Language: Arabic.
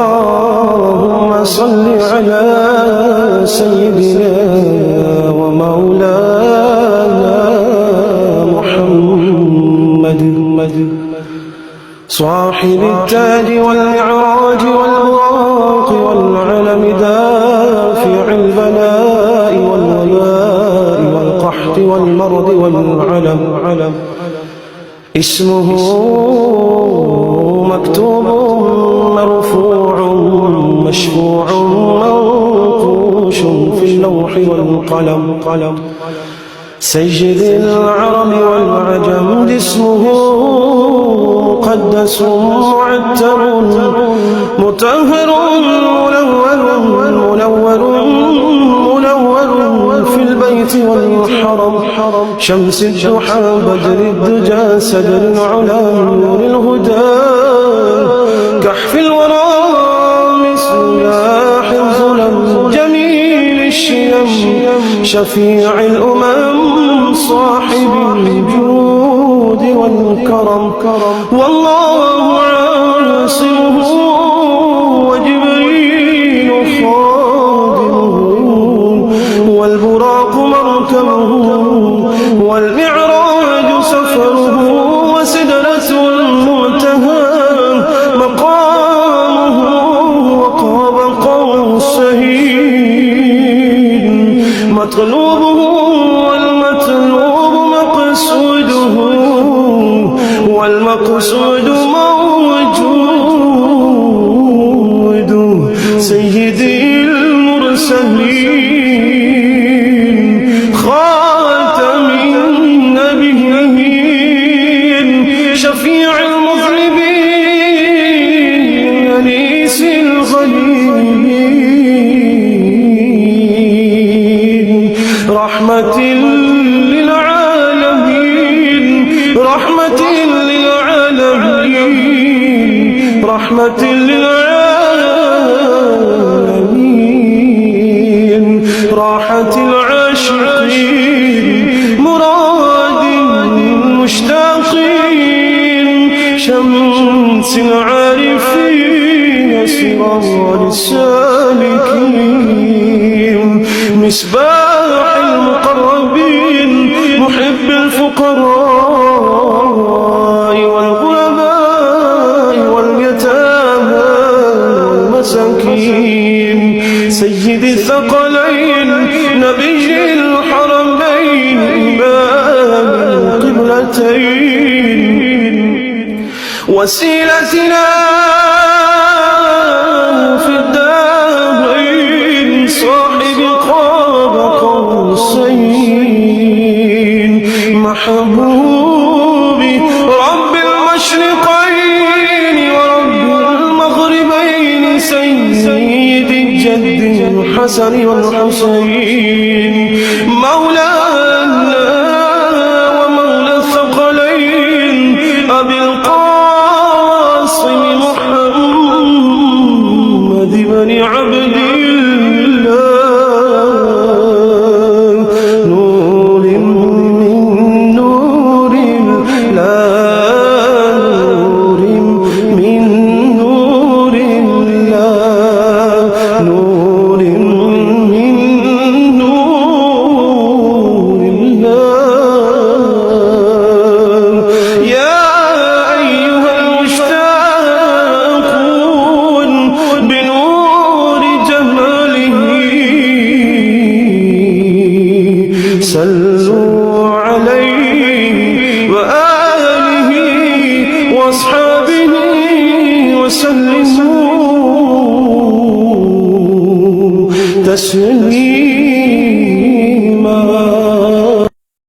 اللهم صل على سيدنا ومولانا محمد صاحب التاج والمعراج والبراق والعلم دافع البلاء والوباء والقحط والمرض والعلم اسمه مكتوب مرفوع مشفوع منقوش في اللوح والقلم سيد العرب والعجم اسمه مقدس معتر مطهر منور في البيت والحرم شمس الضحى بدر الدجى سدر العلا نور الهدى كحف الورى مصباح الظلم جميل الشيم شفيع الأمم صاحب الجود والكرم والله عاصمه وجبريل خادمه والبراق مركبه والمعراج سفره وسدرة المنتهى مقامه وقاب قوسين مطلوبه والمطلوب مقصوده والمقصود موجود سيدي المرسلين خاتم النبيين شفيع المذنبين أنيس الغليلين رحمة للعالمين رحمة للعالمين رحمة للعالمين راحة العاشقين مراد المشتاقين شمس العارفين سراج السالكين مصباح المقربين محب الفقراء والغرباء واليتامى والمساكين سيد الثقلين نبي الحرمين إمام القبلتين وسيلتنا في الدارين صاحب قاب قوسين محبوبي رب المشرقين ورب المغربين سيد الجد الحسن والحسين مولانا ومولى الثقلين أبي القاسم محمد بن عبد الله نور من نور الله نور من نور الله نور من نور الله يا أيها المشتاقون بنور جماله صلوا عليه وآله وأصحابه وسلموا تسليما